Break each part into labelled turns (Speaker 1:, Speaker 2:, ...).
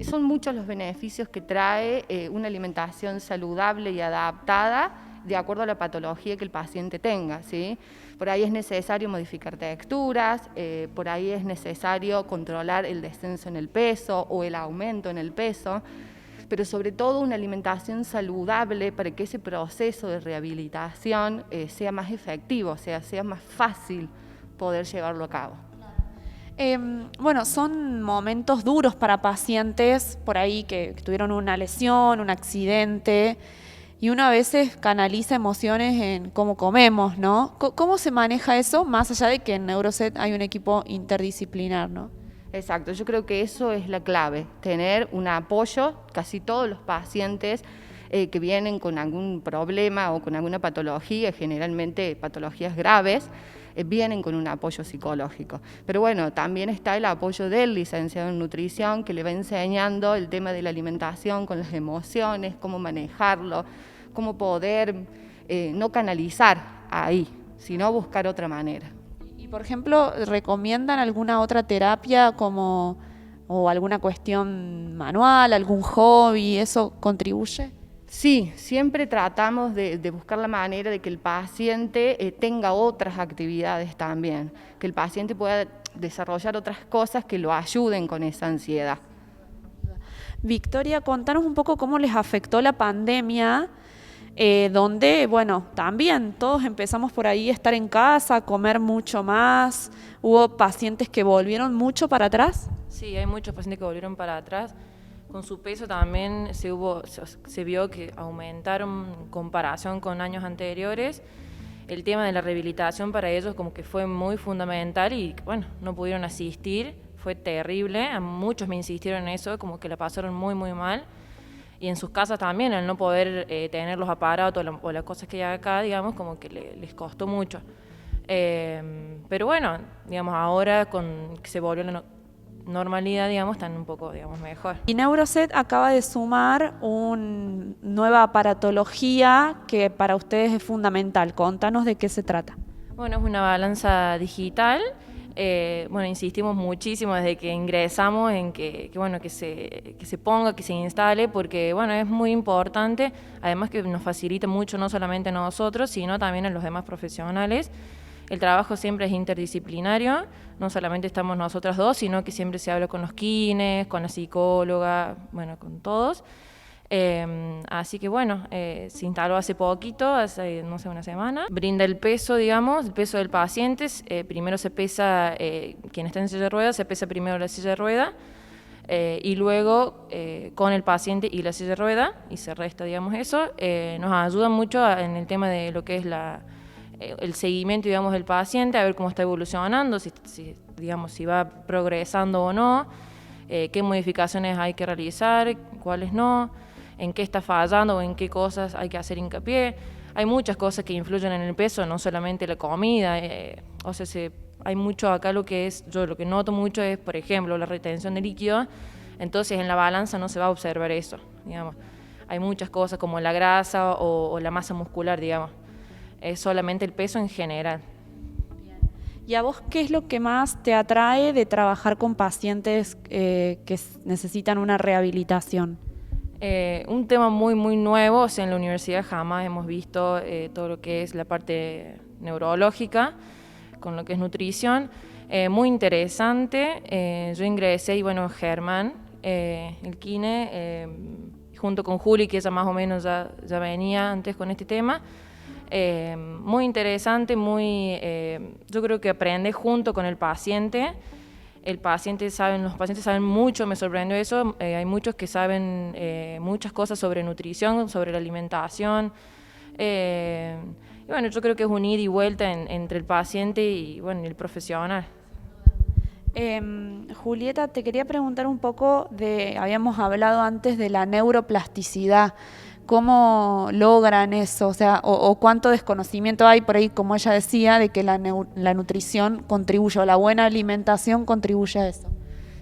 Speaker 1: Son muchos los beneficios que trae una alimentación saludable y adaptada de acuerdo a la patología que el paciente tenga, ¿sí? Por ahí es necesario modificar texturas, por ahí es necesario controlar el descenso en el peso o el aumento en el peso, pero sobre todo una alimentación saludable para que ese proceso de rehabilitación sea más efectivo, o sea más fácil poder llevarlo a cabo.
Speaker 2: Bueno, son momentos duros para pacientes por ahí que tuvieron una lesión, un accidente, y uno a veces canaliza emociones en cómo comemos, ¿no? ¿Cómo se maneja eso, más allá de que en Neuroset hay un equipo interdisciplinar, ¿no?
Speaker 1: Exacto, yo creo que eso es la clave, tener un apoyo. Casi todos los pacientes que vienen con algún problema o con alguna patología, generalmente patologías graves, vienen con un apoyo psicológico. Pero bueno, también está el apoyo del licenciado en nutrición que le va enseñando el tema de la alimentación con las emociones, cómo manejarlo, cómo poder no canalizar ahí, sino buscar otra manera.
Speaker 2: Y por ejemplo, ¿recomiendan alguna otra terapia o alguna cuestión manual, algún hobby? ¿Eso contribuye?
Speaker 1: Sí, siempre tratamos de buscar la manera de que el paciente tenga otras actividades también, que el paciente pueda desarrollar otras cosas que lo ayuden con esa ansiedad.
Speaker 2: Victoria, contanos un poco cómo les afectó la pandemia, donde, bueno, también todos empezamos por ahí a estar en casa, a comer mucho más. ¿Hubo pacientes que volvieron mucho para atrás?
Speaker 3: Sí, hay muchos pacientes que volvieron para atrás. Con su peso también se vio que aumentaron en comparación con años anteriores. El tema de la rehabilitación para ellos como que fue muy fundamental y bueno, no pudieron asistir, fue terrible. A muchos me insistieron en eso, como que la pasaron muy muy mal. Y en sus casas también, al no poder tener los aparatos o las cosas que hay acá, digamos, como que les costó mucho. Pero bueno, digamos, ahora con que se volvió la normalidad, digamos, están un poco, digamos, mejor.
Speaker 2: Y Neuroset acaba de sumar una nueva aparatología que para ustedes es fundamental. Contanos de qué se trata.
Speaker 3: Bueno, es una balanza digital. Bueno, insistimos muchísimo desde que ingresamos en que se ponga, que se instale, porque bueno, es muy importante, además que nos facilita mucho no solamente a nosotros, sino también a los demás profesionales. El trabajo siempre es interdisciplinario, no solamente estamos nosotras dos, sino que siempre se habla con los kines, con la psicóloga, bueno, con todos. Así que bueno, se instaló hace poquito, hace no sé, una semana. Brinda el peso, digamos, el peso del paciente. Primero se pesa, quien está en silla de ruedas, se pesa primero la silla de ruedas y luego con el paciente y la silla de ruedas y se resta, digamos, eso. Nos ayuda mucho en el tema de lo que es el seguimiento, digamos, del paciente, a ver cómo está evolucionando, digamos, si va progresando o no, qué modificaciones hay que realizar, cuáles no, en qué está fallando o en qué cosas hay que hacer hincapié. Hay muchas cosas que influyen en el peso, no solamente la comida, o sea, hay mucho acá lo que noto mucho es, por ejemplo, la retención de líquido, entonces en la balanza no se va a observar eso, digamos. Hay muchas cosas como la grasa o la masa muscular, digamos. Es solamente el peso en general.
Speaker 2: ¿Y a vos qué es lo que más te atrae de trabajar con pacientes que necesitan una rehabilitación?
Speaker 3: Un tema muy muy nuevo, o sea, en la universidad jamás hemos visto todo lo que es la parte neurológica con lo que es nutrición. Muy interesante. Yo ingresé y bueno, Germán, el kine, junto con Juli, que ella más o menos ya venía antes con este tema. Muy interesante, yo creo que aprende junto con el paciente. Los pacientes saben mucho, me sorprendió eso. Hay muchos que saben muchas cosas sobre nutrición, sobre la alimentación. Y bueno, yo creo que es un ida y vuelta entre el paciente y bueno, el profesional.
Speaker 2: Julieta, te quería preguntar un poco habíamos hablado antes de la neuroplasticidad. ¿Cómo logran eso? O sea, o cuánto desconocimiento hay por ahí, como ella decía, de que la nutrición contribuye, o la buena alimentación contribuye a eso.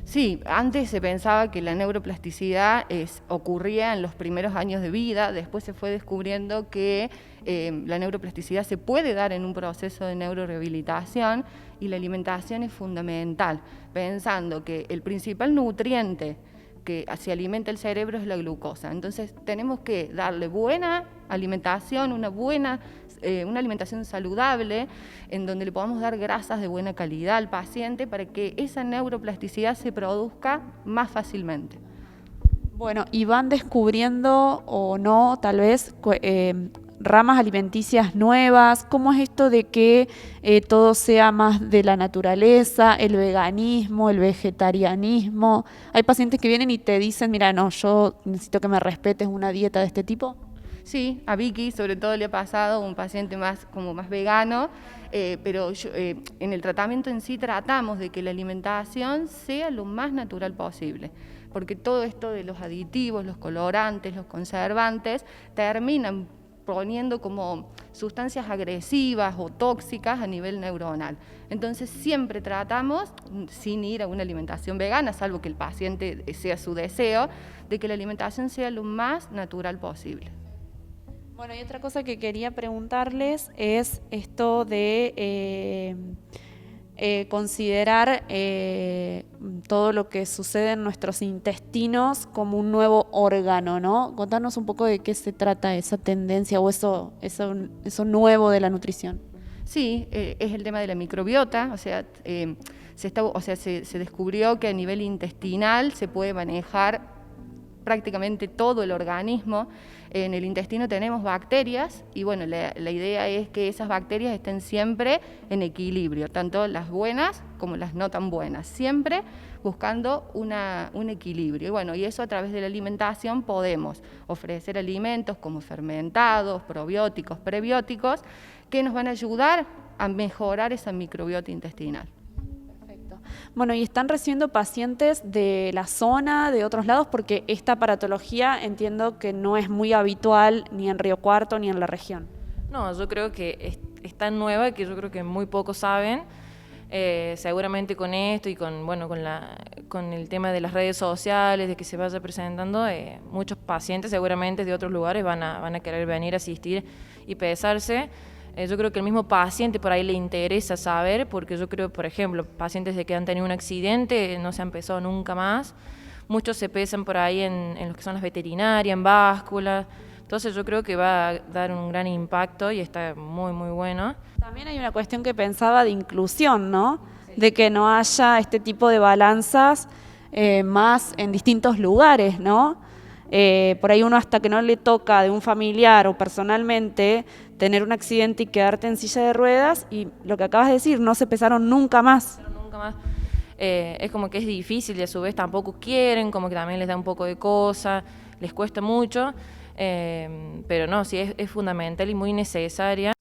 Speaker 1: Sí, antes se pensaba que la neuroplasticidad ocurría en los primeros años de vida, después se fue descubriendo que la neuroplasticidad se puede dar en un proceso de neurorehabilitación y la alimentación es fundamental, pensando que el principal nutriente que se alimenta el cerebro es la glucosa. Entonces tenemos que darle buena alimentación, una alimentación saludable, en donde le podamos dar grasas de buena calidad al paciente para que esa neuroplasticidad se produzca más fácilmente.
Speaker 2: Bueno, y van descubriendo o no, tal vez, ramas alimenticias nuevas. ¿Cómo es esto de que todo sea más de la naturaleza, el veganismo, el vegetarianismo? Hay pacientes que vienen y te dicen, mira, no, yo necesito que me respetes una dieta de este tipo.
Speaker 1: Sí, a Vicky sobre todo le ha pasado, un paciente más vegano, pero en el tratamiento en sí tratamos de que la alimentación sea lo más natural posible, porque todo esto de los aditivos, los colorantes, los conservantes, terminan poniendo como sustancias agresivas o tóxicas a nivel neuronal. Entonces siempre tratamos, sin ir a una alimentación vegana, salvo que el paciente sea su deseo, de que la alimentación sea lo más natural posible.
Speaker 2: Bueno, y otra cosa que quería preguntarles es esto de considerar todo lo que sucede en nuestros intestinos como un nuevo órgano, ¿no? Contarnos un poco de qué se trata esa tendencia o eso nuevo de la nutrición.
Speaker 1: Sí, es el tema de la microbiota, o sea, se descubrió que a nivel intestinal se puede manejar prácticamente todo el organismo. En el intestino tenemos bacterias y bueno, la idea es que esas bacterias estén siempre en equilibrio, tanto las buenas como las no tan buenas, siempre buscando un equilibrio. Y bueno, y eso a través de la alimentación podemos ofrecer alimentos como fermentados, probióticos, prebióticos, que nos van a ayudar a mejorar esa microbiota intestinal.
Speaker 2: Bueno, y están recibiendo pacientes de la zona, de otros lados, porque esta aparatología entiendo que no es muy habitual ni en Río Cuarto ni en la región.
Speaker 3: No, yo creo que es tan nueva que yo creo que muy pocos saben. Seguramente con esto y con el tema de las redes sociales, de que se vaya presentando, muchos pacientes seguramente de otros lugares van a querer venir a asistir y pesarse. Yo creo que el mismo paciente por ahí le interesa saber, porque yo creo, por ejemplo, pacientes de que han tenido un accidente, no se han pesado nunca más, muchos se pesan por ahí en lo que son las veterinarias, en básculas, entonces yo creo que va a dar un gran impacto y está muy, muy bueno.
Speaker 2: También hay una cuestión que pensaba de inclusión, ¿no? Sí. De que no haya este tipo de balanzas más en distintos lugares, ¿no? Por ahí uno hasta que no le toca de un familiar o personalmente tener un accidente y quedarte en silla de ruedas y lo que acabas de decir, no se pesaron nunca más.
Speaker 3: Nunca más. Es como que es difícil y a su vez tampoco quieren, como que también les da un poco de cosa, les cuesta mucho, pero no, sí es fundamental y muy necesaria.